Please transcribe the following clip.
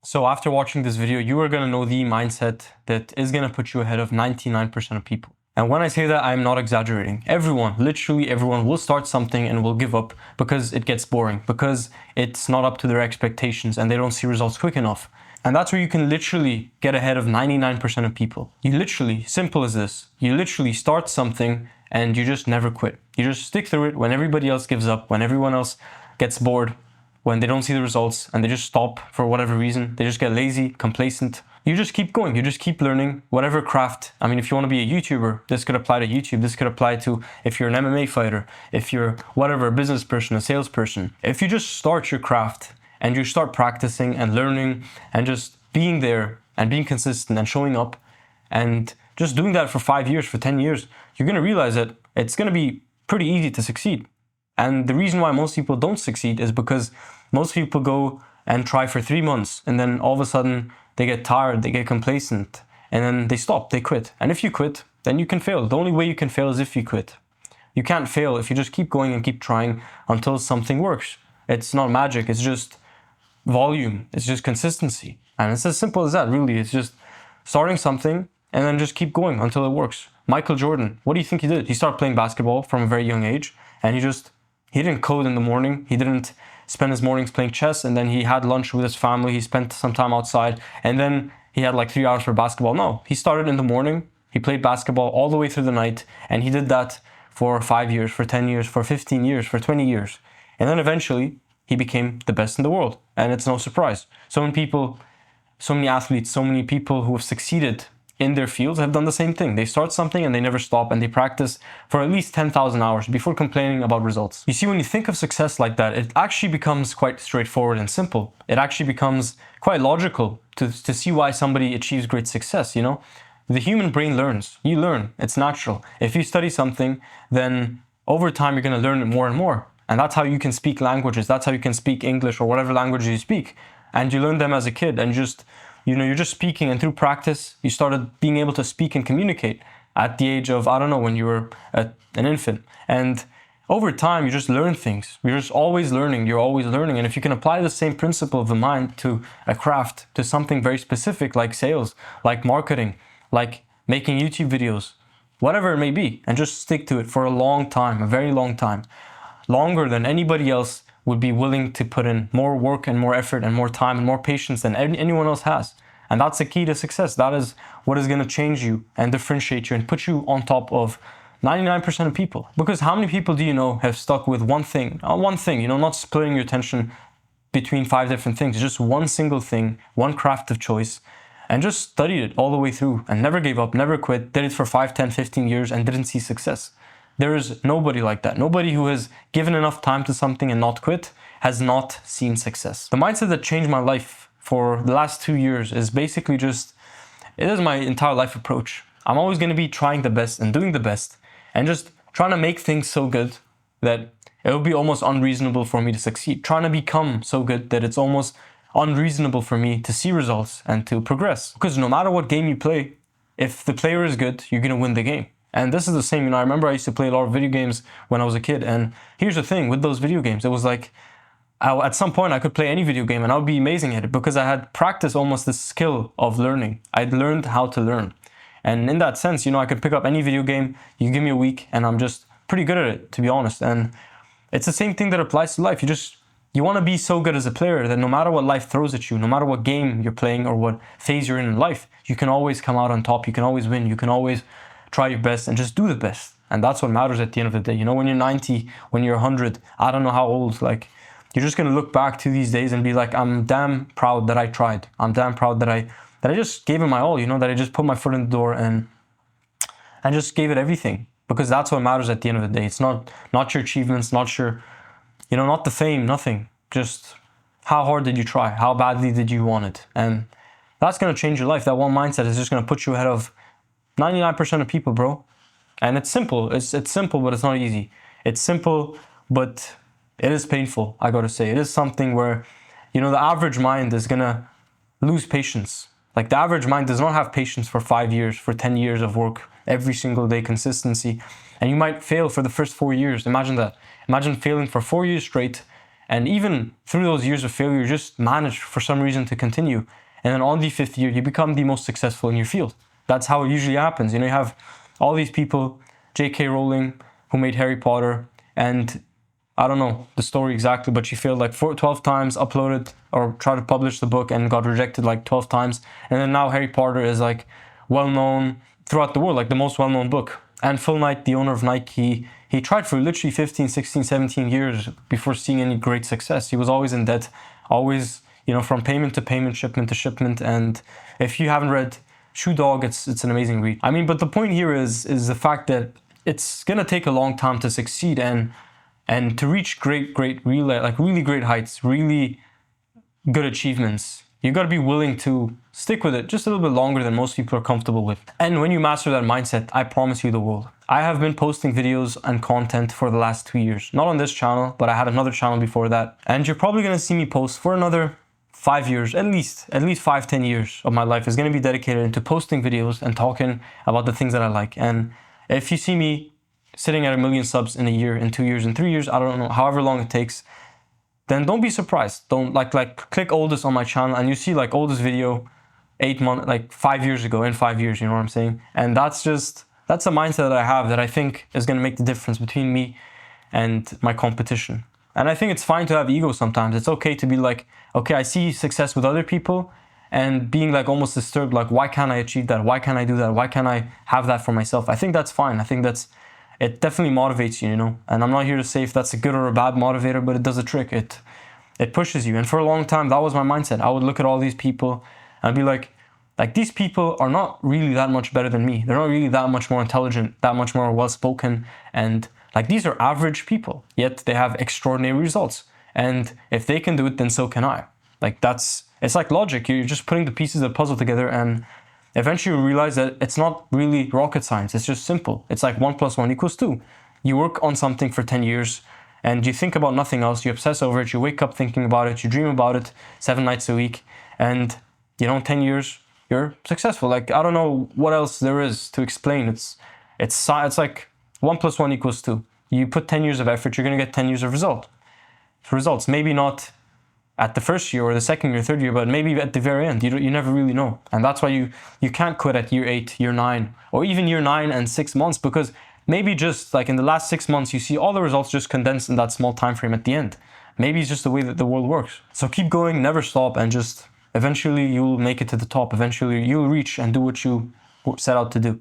So after watching this video, you are going to know the mindset that is going to put you ahead of 99% of people. And when I say that, I'm not exaggerating. Everyone, literally everyone, will start something and will give up because it gets boring, because it's not up to their expectations and they don't see results quick enough. And that's where you can literally get ahead of 99% of people. You literally, simple as this, you literally start something and you just never quit. You just stick through it when everybody else gives up, when everyone else gets bored, when they don't see the results and they just stop for whatever reason. They just get lazy, complacent. You just keep going. You just keep learning whatever craft. I mean, if you want to be a YouTuber, this could apply to YouTube. This could apply to if you're an MMA fighter, if you're whatever, a business person, a salesperson. If you just start your craft and you start practicing and learning and just being there and being consistent and showing up and just doing that for 5 years, for 10 years, you're going to realize that it's going to be pretty easy to succeed. And the reason why most people don't succeed is because most people go and try for 3 months and then all of a sudden they get tired, they get complacent, and then they stop, they quit. And if you quit, then you can fail. The only way you can fail is if you quit. You can't fail if you just keep going and keep trying until something works. It's not magic, it's just volume, it's just consistency. And it's as simple as that, really. It's just starting something and then just keep going until it works. Michael Jordan, what do you think he did? He started playing basketball from a very young age and he didn't code in the morning. He didn't spend his mornings playing chess, and then he had lunch with his family. He spent some time outside, and then he had like 3 hours for basketball. No, he started in the morning. He played basketball all the way through the night, and he did that for 5 years, for 10 years, for 15 years, for 20 years. And then eventually he became the best in the world. And it's no surprise. So many athletes, so many people who have succeeded in their fields have done the same thing. They start something and they never stop, and they practice for at least 10,000 hours before complaining about results. You see, when you think of success like that, it actually becomes quite straightforward and simple. It actually becomes quite logical to see why somebody achieves great success, you know? The human brain learns. You learn. It's natural. If you study something, then over time you're going to learn it more and more. And that's how you can speak languages. That's how you can speak English or whatever language you speak. And you learn them as a kid, and you're just speaking, and through practice, you started being able to speak and communicate at the age of, I don't know, when you were an infant. And over time, you just learn things. You're just always learning. You're always learning. And if you can apply the same principle of the mind to a craft, to something very specific like sales, like marketing, like making YouTube videos, whatever it may be, and just stick to it for a long time, a very long time, longer than anybody else would be willing to put in more work and more effort and more time and more patience than anyone else has. And that's the key to success. That is what is going to change you and differentiate you and put you on top of 99% of people. Because how many people do you know have stuck with one thing, not splitting your attention between 5 different things, just one single thing, one craft of choice, and just studied it all the way through and never gave up, never quit, did it for 5, 10, 15 years and didn't see success? There is nobody like that. Nobody who has given enough time to something and not quit has not seen success. The mindset that changed my life for the last 2 years is basically it is my entire life approach. I'm always going to be trying the best and doing the best and just trying to make things so good that it will be almost unreasonable for me to succeed. Trying to become so good that it's almost unreasonable for me to see results and to progress. Because no matter what game you play, if the player is good, you're going to win the game. And this is the same, I remember I used to play a lot of video games when I was a kid. And here's the thing with those video games, it was like, at some point I could play any video game and I would be amazing at it because I had practiced almost the skill of learning. I'd learned how to learn. And in that sense, I could pick up any video game, you give me a week and I'm just pretty good at it, to be honest. And it's the same thing that applies to life. You want to be so good as a player that no matter what life throws at you, no matter what game you're playing or what phase you're in life, you can always come out on top. You can always win. You can always try your best and just do the best. And that's what matters at the end of the day. When you're 90, when you're 100, I don't know how old, you're just going to look back to these days and be like, I'm damn proud that I tried. I'm damn proud that I just gave it my all, that I just put my foot in the door and just gave it everything. Because that's what matters at the end of the day. It's not your achievements, not your, not the fame, nothing. Just how hard did you try? How badly did you want it? And that's going to change your life. That one mindset is just going to put you ahead of 99% of people, bro. And it's simple. It's simple, but it's not easy. It's simple, but it is painful, I gotta say. It is something where, the average mind is gonna lose patience. Like the average mind does not have patience for 5 years, for 10 years of work, every single day, consistency. And you might fail for the first 4 years. Imagine that. Imagine failing for 4 years straight And even through those years of failure, you just manage for some reason to continue. And then on the 5th year, you become the most successful in your field. That's how it usually happens. You know, you have all these people, J.K. Rowling, who made Harry Potter, and I don't know the story exactly, but she failed like 12 times, uploaded or tried to publish the book and got rejected like 12 times. And then now Harry Potter is like well-known throughout the world, like the most well-known book. And Phil Knight, the owner of Nike, he tried for literally 15, 16, 17 years before seeing any great success. He was always in debt, always, you know, from payment to payment, shipment to shipment. And if you haven't read Shoe Dog, it's an amazing read. I mean, but the point here is the fact that it's gonna take a long time to succeed and to reach really great heights, really good achievements. You gotta be willing to stick with it just a little bit longer than most people are comfortable with. And when you master that mindset, I promise you the world. I have been posting videos and content for the last 2 years. Not on this channel, but I had another channel before that. And you're probably gonna see me post for another 5 years, at least 5-10 years of my life is gonna be dedicated into posting videos and talking about the things that I like. And if you see me sitting at 1 million subs in a year, in 2 years, in 3 years, I don't know, however long it takes, then don't be surprised. Don't click oldest on my channel and you see like oldest video 8 months, like 5 years ago, in 5 years, you know what I'm saying? And that's a mindset that I have that I think is gonna make the difference between me and my competition. And I think it's fine to have ego sometimes. It's okay to be like, okay, I see success with other people and being like almost disturbed, like, why can't I achieve that? Why can't I do that? Why can't I have that for myself? I think that's fine. I think it definitely motivates you, you know? And I'm not here to say if that's a good or a bad motivator, but it does a trick. It pushes you. And for a long time, that was my mindset. I would look at all these people and be like these people are not really that much better than me. They're not really that much more intelligent, that much more well-spoken. And like, these are average people, yet they have extraordinary results. And if they can do it, then so can I. Like, it's like logic. You're just putting the pieces of the puzzle together and eventually you realize that it's not really rocket science. It's just simple. It's like 1 + 1 = 2. You work on something for 10 years and you think about nothing else. You obsess over it. You wake up thinking about it. You dream about it 7 nights a week. And, you know, in 10 years, you're successful. Like, I don't know what else there is to explain. It's like 1 + 1 = 2. You put 10 years of effort, you're going to get 10 years of results. Maybe not at the first year or the second year, third year, but maybe at the very end. You never really know. And that's why you can't quit at year 8, year 9, or even year 9 and 6 months, because maybe just like in the last 6 months, you see all the results just condensed in that small time frame at the end. Maybe it's just the way that the world works. So keep going, never stop, and just eventually you'll make it to the top. Eventually you'll reach and do what you set out to do.